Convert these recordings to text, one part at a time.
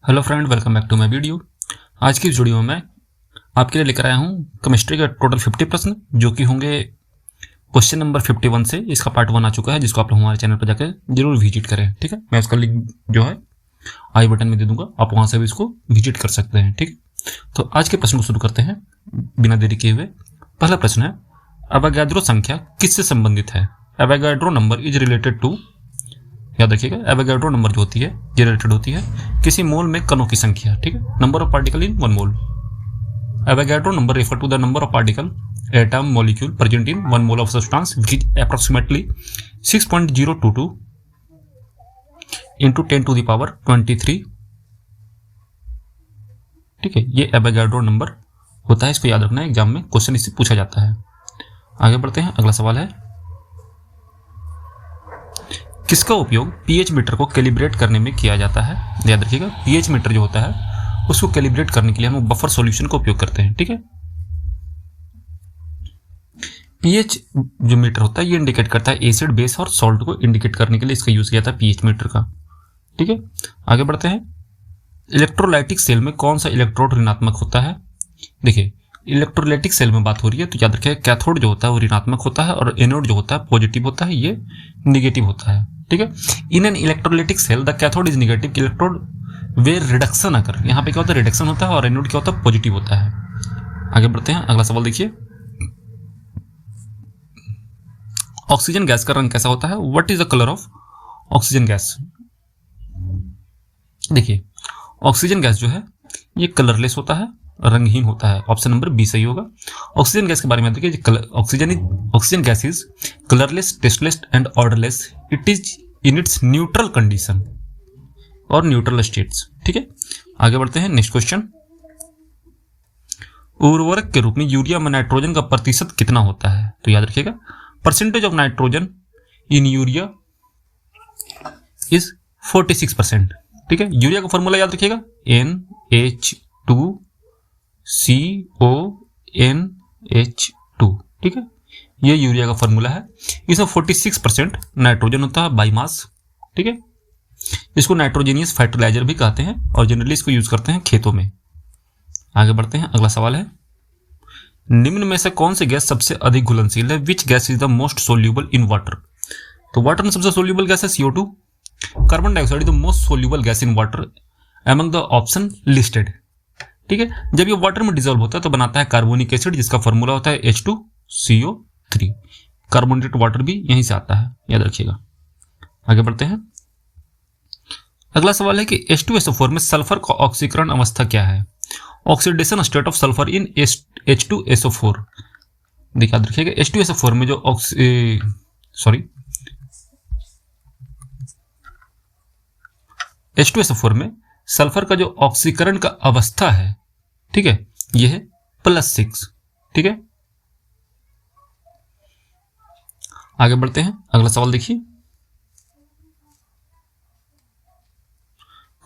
Hello friend, welcome back to my video. आज की इस वीडियो में मैं आपके लिए लेकर आया हूं केमिस्ट्री का टोटल 50 प्रश्न, जो कि होंगे क्वेश्चन नंबर 51 से। इसका पार्ट 1 आ चुका है, जिसको आप लोग हमारे चैनल पर जाकर जरूर विजिट करें। ठीक है, मैं उसका लिंक जो है आई बटन में दे दूंगा, आप वहां से भी इसको विजिट कर सकते हैं। ठीक है, तो आज के प्रश्न को शुरू करते हैं बिना देरी किए हुए। पहला प्रश्न है, एवोगाड्रो संख्या किससे संबंधित है? Avogadro number is related to, याद रखिएगा, एवोगाड्रो नंबर जो होती है ये रिलेटेड होती है किसी मोल में कणों की संख्या। ठीक है, number of particle in 1 mole. Avogadro number refer to the number of particle atom molecule present in 1 mole of substance which is approximately 6.022 into 10 to the power 23। ठीक है, ये एवोगाड्रो नंबर होता है, इसको याद रखना है, एग्जाम में क्वेश्चन इससे पूछा जाता है। आगे बढ़ते हैं, अगला सवाल है, किसका उपयोग पीएच मीटर को कैलिब्रेट करने में किया जाता है? याद रखिएगा, पीएच मीटर जो होता है उसको कैलिब्रेट करने के लिए हम बफर सॉल्यूशन का उपयोग करते हैं। ठीक है, पीएच जो मीटर होता है ये इंडिकेट करता है एसिड, बेस और सॉल्ट को इंडिकेट करने के लिए इसका यूज किया था पीएच मीटर का। ठीक है, आगे बढ़ते हैं, इलेक्ट्रोलाइटिक सेल में कौन सा इलेक्ट्रोड ऋणात्मक होता है? देखिए, इलेक्ट्रोलाइटिक सेल में बात हो रही है तो याद रखिएगा, कैथोड जो होता है वो ऋणात्मक होता है और एनोड जो होता है पॉजिटिव होता है, ये निगेटिव होता है। ठीक है, in an electrolytic cell the cathode is negative electrode where reduction occur. यहाँ पे क्या होता है, रिडक्शन होता है, और एनोड क्या होता है, पॉजिटिव होता है। आगे बढ़ते हैं, अगला सवाल देखिए, ऑक्सीजन गैस का रंग कैसा होता है? What is the colour of oxygen gas? देखिए, ऑक्सीजन गैस जो है ये कलरलेस होता है, रंगहीन होता है। ऑप्शन नंबर बी सही होगा। ऑक्सीजन गैस के बारे में देखिए, oxygen gas is colourless, tasteless and odourless. It is in its neutral condition और न्यूट्रल स्टेट्स। ठीक है, आगे बढ़ते हैं, नेक्स्ट क्वेश्चन, उर्वरक के रूप में यूरिया में नाइट्रोजन का प्रतिशत कितना होता है? तो याद रखिएगा, percentage of nitrogen in urea is 46%। ठीक है, यूरिया का फॉर्मूला याद रखिएगा, NH2CONH2। ठीक है, ये यूरिया का फॉर्मूला है। इसमें 46% नाइट्रोजन होता है बाई मास। ठीक है, इसको नाइट्रोजेनियस फर्टिलाइजर भी कहते हैं और जनरली इसको यूज करते हैं खेतों में। आगे बढ़ते हैं, अगला सवाल है, निम्न में से कौन सी गैस सबसे अधिक घुलनशील है? Which gas is the most soluble in water? तो वाटर में सबसे सोल्यूबल गैस है CO2। Carbon dioxide is the most soluble gas in water among the option listed. ठीक है, जब ये वाटर में डिजोल्व होता है तो बनाता है कार्बोनिक एसिड, जिसका फॉर्मूला होता है H2CO3। कार्बोनेटेड वाटर भी यहीं से आता है, याद रखिएगा। आगे बढ़ते हैं, अगला सवाल है कि H2SO4 में सल्फर का ऑक्सीकरण अवस्था क्या है? Oxidation state of sulphur in H2SO4। देखिए, याद रखिएगा, H2SO4 में जो H2SO4 में सल्फर का जो ऑक्सीकरण का अवस्था है, ठीक है, यह है +6। ठीक है, आगे बढ़ते हैं, अगला सवाल देखिए,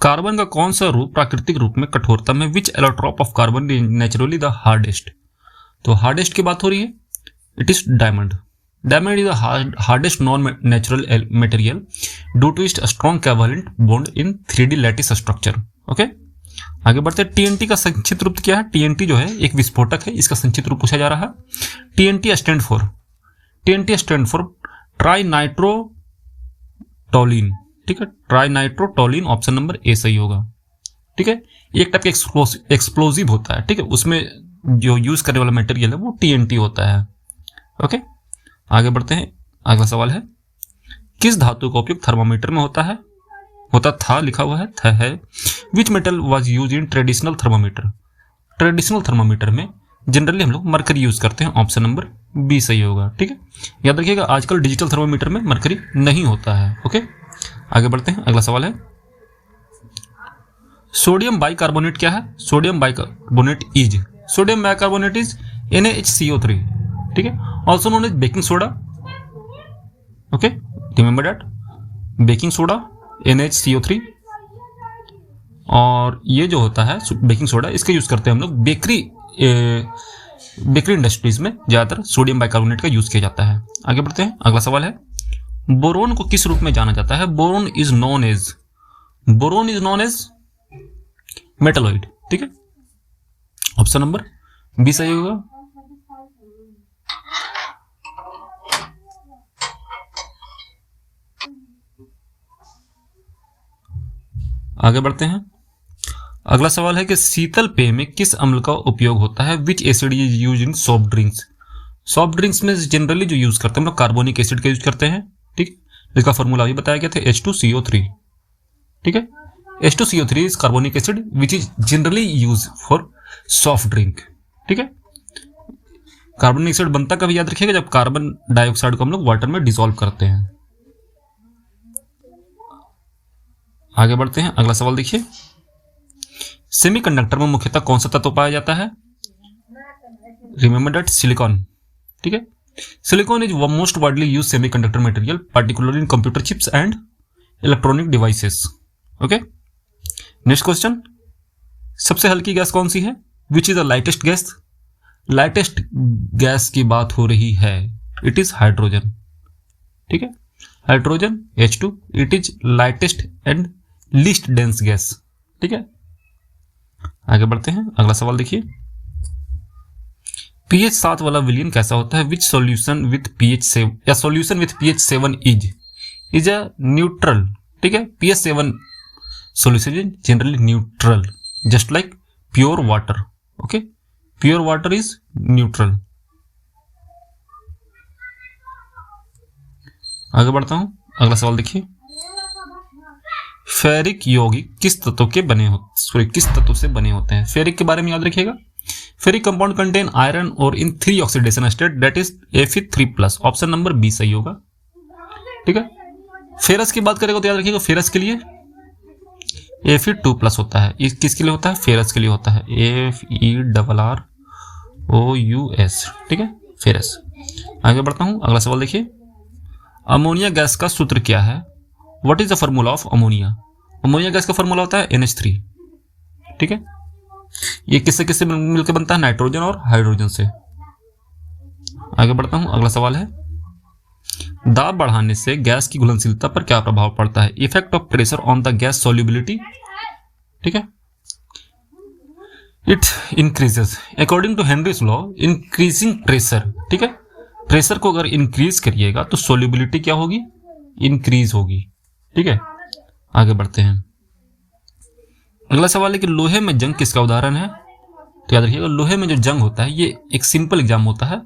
कार्बन का कौन सा रूप प्राकृतिक रूप में कठोरता में which allotrope of carbon is naturally the hardest? तो हार्डेस्ट की बात हो रही है, it is diamond. Diamond is the hardest non natural material due to its strong covalent bond in 3D lattice structure. Okay, आगे बढ़ते हैं, TNT का संक्षिप्त रूप क्या है? TNT जो है एक विस्फोटक है, इसका संक्षिप्त रूप पूछा जा रहा है। TNT stand for try nitrotoluene. ठीक है, ट्राई नाइट्रोटोलिन, ऑप्शन नंबर ए सही होगा। ठीक है, एक टाइप का एक्सप्लोजिव होता है। ठीक है, उसमें जो यूज करने वाला मटेरियल है वो TNT होता है। ओके, आगे बढ़ते हैं, अगला सवाल है, किस धातु का उपयोग थर्मामीटर में होता था, लिखा हुआ है which metal was use in traditional thermometer? Traditional thermometer में जनरली हम लोग मरकरी यूज करते हैं, ऑप्शन नंबर बी सही होगा। ठीक है, याद रखिएगा, आजकल डिजिटल थर्मामीटर में मरकरी नहीं होता है। ओके, आगे बढ़ते हैं, अगला सवाल है, सोडियम बाइकार्बोनेट क्या है? Sodium bicarbonate is NaHCO3। ठीक है, also known as baking soda. Okay, remember that, baking soda NaHCO3। और ये जो होता है बेकिंग सोडा, इसका यूज करते हैं हम लोग बेकरी इंडस्ट्रीज में, ज्यादातर सोडियम बाइकार्बोनेट का यूज किया जाता है। आगे बढ़ते हैं, अगला सवाल है, बोरोन को किस रूप में जाना जाता है? Boron is known as metalloid, ठीक है। ऑप्शन नंबर बी सही होगा। आगे बढ़ते हैं। अगला सवाल है कि शीतल पेय में किस अम्ल का उपयोग होता है? Which acid is use in soft drinks? Soft drinks में जनरली जो यूज करते हैं हम लोग कार्बोनिक एसिड का यूज करते हैं, ठीक। इसका फॉर्मूला भी बताया गया था H2CO3, ठीक है। H2CO3 is carbonic acid which is generally use for soft drink, ठीक है। कार्बोनिक एसिड बनता कभी याद रखिएगा जब कार्बन डाइऑक्साइड को हम लोग वाटर में डिसॉल्व करते हैं। आगे बढ़ते हैं। अगला सवाल देखिए, सेमीकंडक्टर में मुख्यतः कौन सा तत्व पाया जाता है? रिमेंबर दैट सिलिकॉन, ठीक है। Silicon is most widely use semiconductor material particularly in computer chips and electronic devices. Okay, next question, सबसे हल्की गैस कौन सी है? Which is the lightest gas? Lightest gas की बात हो रही है, इट इज हाइड्रोजन, ठीक है। Hydrogen H2, it is lightest and least dense gas, ठीक है। आगे बढ़ते हैं। अगला सवाल देखिए, pH 7 वाला विलियन कैसा होता है? विच सॉल्यूशन विथ pH 7 या solution with pH 7 is a neutral, ठीक है। pH 7 solution is generally neutral just like pure water, okay. Pure water is neutral. आगे बढ़ता हूं। अगला सवाल देखिए, फेरिक यौगिक किस तत्व के बने किस तत्व से बने होते हैं? फेरिक के बारे में याद रखिएगा। फेरिक कंपाउंड कंटेन आयरन और in 3 oxidation state that is Fe3+। Option number B सही होगा, ठीक है। फेरस की बात करेगा तो याद रखिएगा फेरस के लिए Fe2+ होता है। इस किसके लिए होता है? फेरस के लिए होता है, FeRrOUS, ठीक है, फेरस। आगे बढ़ता हूं। अगला सवाल देखिए, अमोनिया गैस का सूत्र क्या है? What is the formula of ammonia? Ammonia gas का फॉर्मूला होता है NH3, ठीक है। ये किससे मिलकर बनता है? नाइट्रोजन और हाइड्रोजन से। आगे बढ़ता हूं। अगला सवाल है, दाब बढ़ाने से गैस की घुलनशीलता पर क्या प्रभाव पड़ता है? Effect of pressure on the gas solubility, ठीक है। It increases according to Henry's law increasing pressure, ठीक है। प्रेशर को अगर इंक्रीज करिएगा तो सॉल्युबिलिटी क्या होगी? इंक्रीज होगी, ठीक है। आगे बढ़ते हैं। अगला सवाल है कि लोहे में जंग किसका उदाहरण है? तो याद रखिएगा लोहे में जो जंग होता है ये एक सिंपल एग्जाम होता है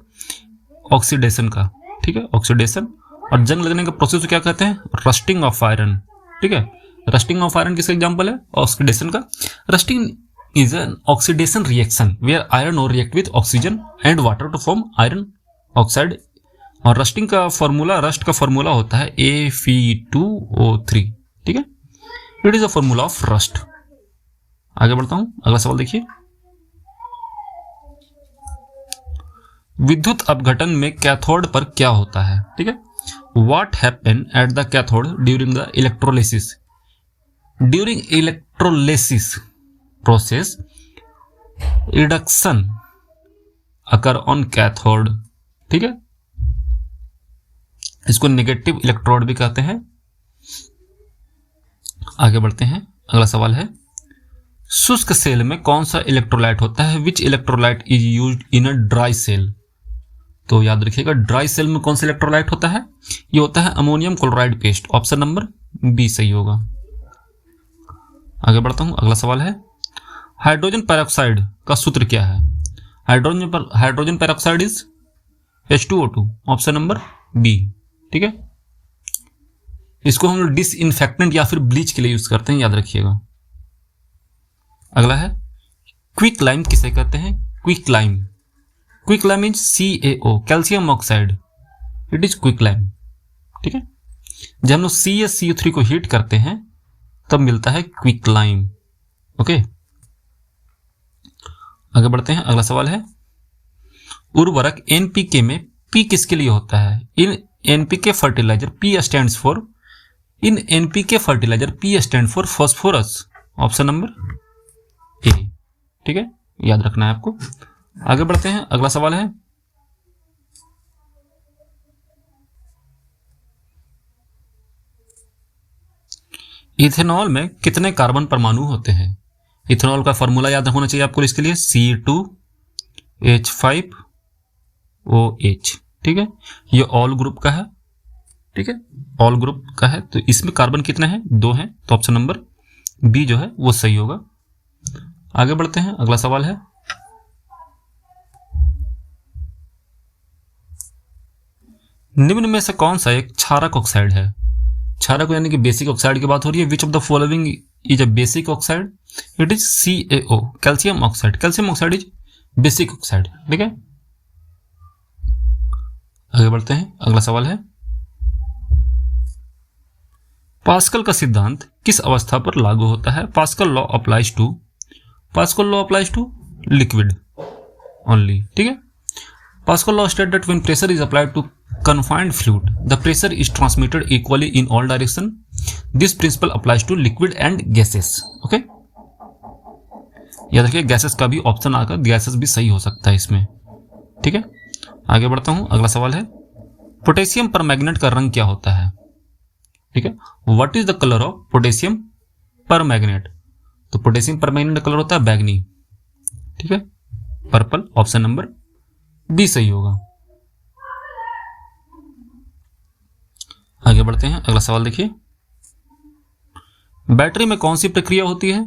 ऑक्सीडेशन का, ठीक है, ऑक्सीडेशन। और जंग लगने का प्रोसेस को क्या कहते हैं? रस्टिंग ऑफ आयरन, ठीक है। रस्टिंग ऑफ आयरन किसका एग्जाम्पल है? ऑक्सीडेशन का। Rusting is an oxidation reaction where iron और react with oxygen and water to form iron oxide. और रस्टिंग का फॉर्मूला, रस्ट का फॉर्मूला होता है Fe2O3, ठीक है। It is a formula of rust. आगे बढ़ता हूं। अगला सवाल देखिए, विद्युत अपघटन में कैथोड पर क्या होता है? ठीक है, what happen at the cathode during the electrolysis? During electrolysis process reduction occur on cathode, ठीक है। इसको नेगेटिव इलेक्ट्रोड भी कहते हैं। आगे बढ़ते हैं। अगला सवाल है, शुष्क सेल में कौन सा इलेक्ट्रोलाइट होता है? Which electrolyte is used in a dry cell? तो याद रखिएगा ड्राई सेल में कौन सा इलेक्ट्रोलाइट होता है? ये होता है ammonium chloride paste. Option number B सही होगा। आगे बढ़ता हूं। अगला सवाल है, हाइड्रोजन पेरोक्साइड का सूत्र क्या है? Hydrogen peroxide is H2O2। Option number B, ठीक है। इसको हम लोग डिसइंफेक्टेंट या फिर ब्लीच के लिए यूज करते हैं, याद रखिएगा। अगला है, क्विक लाइम किसे कहते हैं? Quick lime, quick lime is CaO, calcium oxide, it is quick lime, ठीक है। जब हम लोग CaCO3 को हीट करते हैं तब मिलता है क्विक लाइम, ओके। आगे बढ़ते हैं। अगला सवाल है, उर्वरक NPK में P किसके लिए होता है? In NPK fertiliser P stands for, in NPK fertiliser P stand for phosphorus. Option number A, ठीक है, याद रखना है आपको। आगे बढ़ते हैं। अगला सवाल है, इथेनॉल में कितने कार्बन परमाणु होते हैं? इथेनॉल का फॉर्मूला याद होना चाहिए आपको इसके लिए, C2H5OH, ठीक है। ये ऑल ग्रुप का है, ठीक है, ऑल ग्रुप का है। तो इसमें कार्बन कितने हैं, 2 हैं, तो ऑप्शन नंबर बी जो है वो सही होगा। आगे बढ़ते हैं, अगला सवाल है, निम्न में से कौन सा एक क्षारक ऑक्साइड है। क्षारक यानी कि बेसिक ऑक्साइड की बात हो रही है। Which of the following is a basic oxide, it is CaO, calcium oxide. Calcium oxide is basic oxide, ठीक है। आगे बढ़ते हैं, अगला सवाल है, पास्कल का सिद्धांत किस अवस्था पर लागू होता है। Pascal law applies to liquid only, ठीक है। Pascal law state that when pressure is applied to confined fluid the pressure is transmitted equally in all direction. This principle applies to liquid and gases. Okay, याद रखिए gases का भी option आकर gases भी सही हो सकता है इसमें, ठीक है। आगे बढ़ता हूं, अगला सवाल है, पोटेशियम परमैग्नेट का रंग क्या होता है, ठीक है। What is the colour of potassium परमैग्नेट। तो पोटेशियम परमैग्नेट का कलर होता है बैगनी, ठीक है, पर्पल। ऑप्शन नंबर बी सही होगा। आगे बढ़ते हैं, अगला सवाल देखिए, बैटरी में कौन सी प्रक्रिया होती है।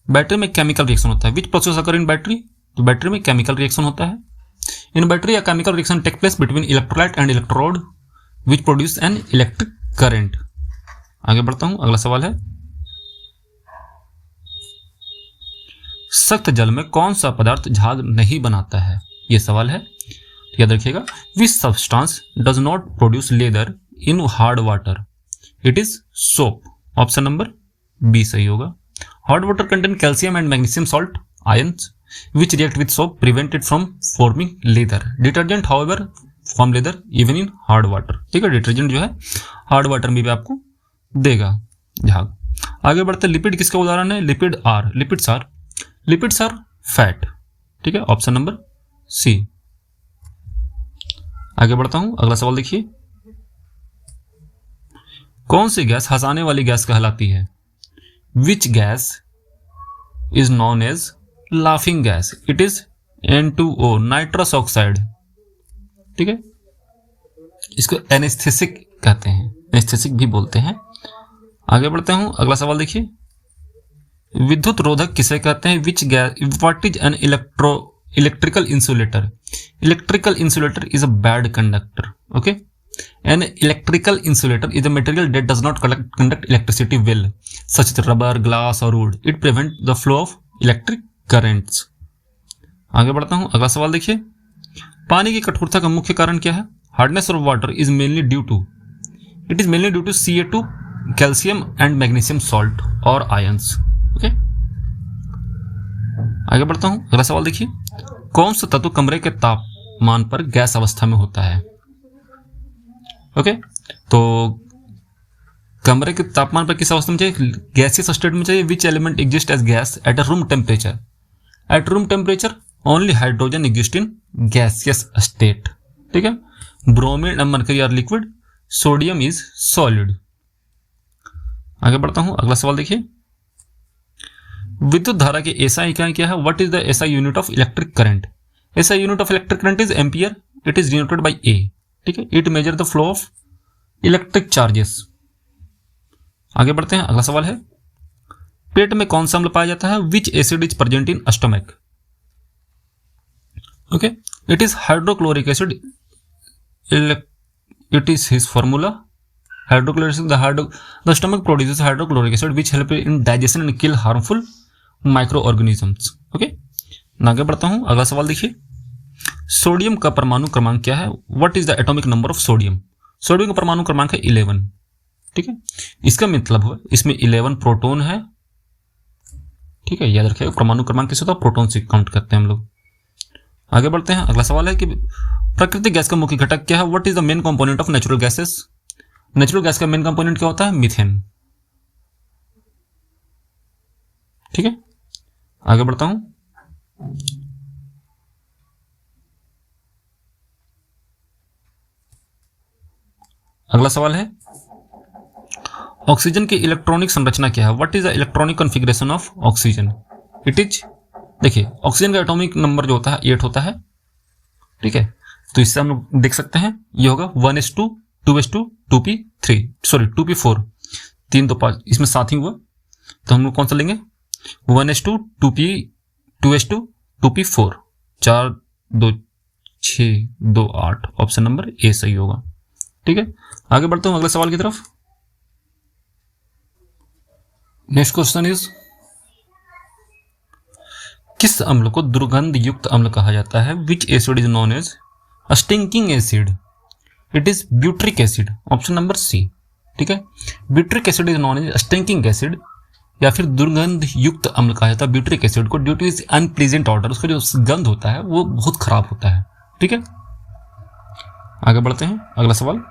बैटरी में केमिकल रिएक्शन होता है। Which process occur in battery, तो बैटरी में केमिकल रिएक्शन होता है। इन बैटरी या chemical reaction take place between electrolyte and electrode which produce an electric current. आगे बढ़ता हूं, अगला सवाल है, सख्त जल में कौन सा पदार्थ झाग नहीं बनाता है, यह सवाल है, याद रखिएगा। Which substance does not produce lather in hard water, it is soap. Option number B सही होगा। Hard water contain calcium and magnesium salt ions which react with soap prevent it from forming lather. Detergent however form lather even in hard water, ठीक है। Detergent जो है hard water में भी आपको देगा झाग। आगे बढ़ते, लिपिड किसका उदाहरण है, लिपिड्स आर फैट, ठीक है। Option number C. आगे बढ़ता हूं, अगला सवाल देखिए, कौन सी गैस हंसाने वाली गैस कहलाती है। Which gas is known as laughing gas, it is N2O, nitrous oxide, ठीक है। इसको एनेस्थेसिक कहते हैं, एनेस्थेसिक भी बोलते हैं। आगे बढ़ते हूं, अगला सवाल देखिए, विद्युत रोधक किसे कहते हैं। Which gas, what is an electrical insulator. Electrical insulator is a bad conductor, okay. An electrical insulator is a material that does not conduct electricity well, such as rubber, glass or wood. It prevents the flow of electric currents. आगे बढ़ता हूं, अगला सवाल देखिए, पानी की कठोरता का मुख्य कारण क्या है। Hardness of water is mainly due to Ca2, calcium and magnesium salt or ions. Okay? आगे बढ़ता हूं, अगला सवाल देखिए, कौन सा तत्व कमरे के तापमान पर गैस अवस्था में होता है। ओके, तो कमरे के तापमान पर किस अवस्था में चाहिए, गैसियस स्टेट में चाहिए। Which element exist as gas at a room temperature. At room temperature only hydrogen exist in gaseous state, ठीक है। Bromine and mercury are liquid, sodium is solid. आगे बढ़ता हूं, अगला सवाल देखिए, विद्युत धारा की एसआई इकाई क्या है। What is the S I unit of electric current. S I unit of electric current is ampere, it is denoted by A, ठीक है। It measure the flow of electric charges. आगे बढ़ते हैं, अगला सवाल है, पेट में कौन सा अम्ल पाया जाता है। Which acid is present in stomach. Okay, it is hydrochloric acid, it is his formula hydrochloric acid. The stomach produces hydrochloric acid which help in digestion and kill harmful micro organisms. Okay, आगे बढ़ता हूं, अगला सवाल देखिए, sodium का परमाणु क्रमांक क्या है। What is the atomic number of sodium. Sodium का परमाणु क्रमांक है 11, ठीक है। इसका मतलब है इसमें 11 प्रोटॉन है, ठीक है। याद रखिएगा परमाणु क्रमांक किस होता है, प्रोटॉन से काउंट करते हैं हम लोग। आगे बढ़ते हैं, अगला सवाल है कि प्राकृतिक गैस का मुख्य घटक क्या है। What is the main component of natural gases. Natural gas का मेन कंपोनेंट क्या होता है, मीथेन, ठीक है। आगे बढ़ता हूं, अगला सवाल है, ऑक्सीजन की इलेक्ट्रॉनिक संरचना क्या है? What is the electronic configuration of oxygen? It is, देखिए ऑक्सीजन का एटॉमिक नंबर जो होता है 8 होता है, ठीक है। तो इससे हम लोग देख सकते हैं ये होगा 1s2 2s2 2p3 sorry 2p4 3 तो 5, इसमें 7 ही हुआ, तो हम लोग कौन सा लेंगे? 1s2 2s2 2p4 4 2 6 2 8, option number ए सही होगा, ठीक है। आगे बढ़ते हैं अगले सवाल की तरफ। नेक्स्ट क्वेश्चन इज, किस अम्ल को दुर्गंध युक्त अम्ल कहा जाता है? Which acid is known as stinking acid? It is butyric acid, option number C, ठीक है। Butyric acid is known as stinking acid, या फिर दुर्गंध युक्त अम्ल कहा जाता है ब्यूट्रिक एसिड को, due to is unpleasant odour, उसका जो गंध होता है वो बहुत खराब होता है, ठीक है। आगे बढ़ते हैं अगला सवाल।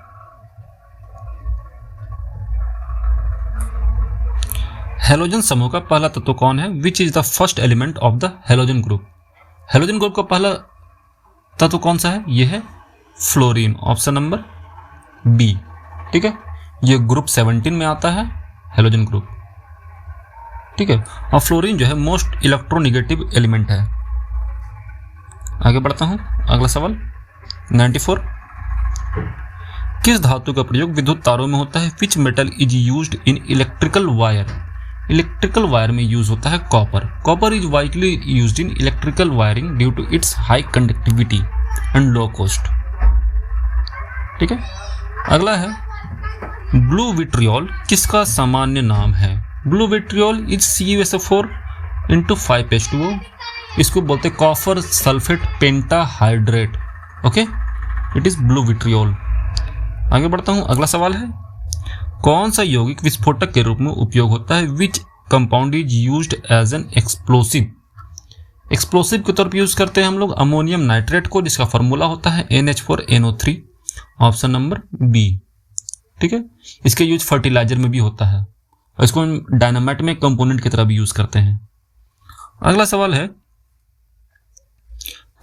हेलोजन समूह का पहला तत्व कौन है? Which is the first element of the halogen group? Halogen group का पहला तत्व कौन सा है? यह है फ्लोरीन, ऑप्शन नंबर बी, ठीक है। यह ग्रुप 17 में आता है हेलोजन ग्रुप, ठीक है। और फ्लोरीन जो है मोस्ट इलेक्ट्रोनिगेटिव एलिमेंट है। आगे बढ़ता हूं अगला सवाल 94। किस धातु का प्रयोग विद्युत तारों में होता है? Which metal is used in electrical wire? Electrical wire में यूज होता है copper. Copper is widely used in electrical wiring due to its high conductivity and low cost, ठीक है। अगला है ब्लू विट्रियोल किसका सामान्य नाम है? Blue vitriol is CuSO4 × 5H2O, इसको बोलते हैं copper sulphate pentahydrate, okay. It is blue vitriol. आगे बढ़ता हूं अगला सवाल है, कौन सा यौगिक विस्फोटक के रूप में उपयोग होता है? Which compound is used as an explosive? Explosive के तौर पर यूज करते हैं हम लोग अमोनियम नाइट्रेट को, जिसका फॉर्मूला होता है NH4NO3, ऑप्शन नंबर बी, ठीक है। इसके यूज फर्टिलाइजर में भी होता है और इसको हम डायनामाइट में कंपोनेंट की तरह भी यूज करते हैं। अगला सवाल है,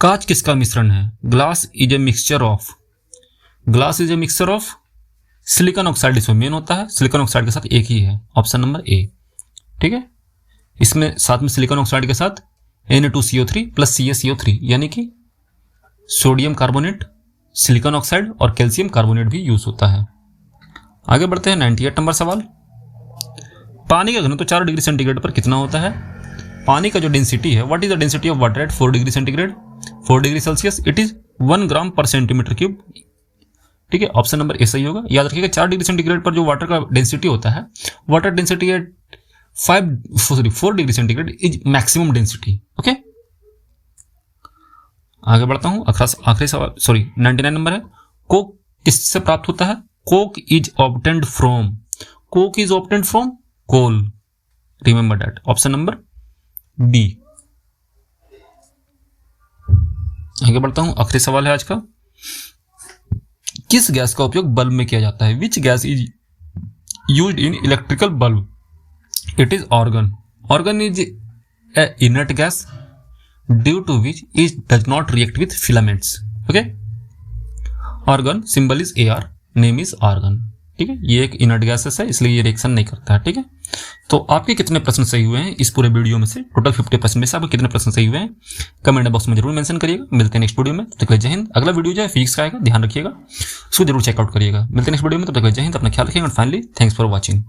कांच किसका मिश्रण है? Glass is a mixture of, glass is a mixture of silicon oxide, इसमें मेन होता है, सिलिकॉन ऑक्साइड के साथ एक ही है, ऑप्शन नंबर ए, ठीक है। इसमें साथ में सिलिकॉन ऑक्साइड के साथ Na2CO3 प्लस CaCO3 यानी कि सोडियम कार्बोनेट, सिलिकॉन ऑक्साइड और कैल्शियम कार्बोनेट भी यूज होता है। आगे बढ़ते हैं 98 नंबर सवाल। पानी का घनत्व 4 डिग्री सेंटीग्रेड पर कितना होता है? पानी का जो डेंसिटी है, what is the density of water at 4 degree centigrade 4 degree Celsius? It is 1 ग्राम पर सेंटीमीटर क्यूब, ठीक है। ऑप्शन नंबर ए सही होगा। याद रखिएगा 4 डिग्री सेंटीग्रेड पर जो वाटर का डेंसिटी होता है, water density at 4 degree centigrade is maximum density, okay. आगे बढ़ता हूं आखिरी सवाल 99 नंबर है, कोक किससे प्राप्त होता है? Coke is obtained from, coke is obtained from coal, remember that, option number B. आगे बढ़ता हूं आखिरी सवाल है आज का, किस गैस का उपयोग बल्ब में किया जाता है? Which gas is used in electrical bulb? It is argon, argon is a inert gas due to which it does not react with filaments, okay. Argon symbol is AR, name is argon, ठीक है। ये एक inert gases है इसलिए ये reaction नहीं करता है, ठीक है। तो आपके कितने प्रश्न सही हुए हैं इस पूरे वीडियो में से? टोटल 50% में से आपके कितने प्रश्न सही हुए हैं कमेंट बॉक्स में जरूर मेंशन करिएगा। मिलते हैं नेक्स्ट वीडियो में, तब तक जय हिंद। अगला वीडियो जो है फिजिक्स का आएगा, ध्यान रखिएगा, उसको जरूर चेकआउट करिएगा। मिलते हैं नेक्स्ट वीडियो में, तब तक जय हिंद, अपना ख्याल रखिएगा। And finally thanks for watching.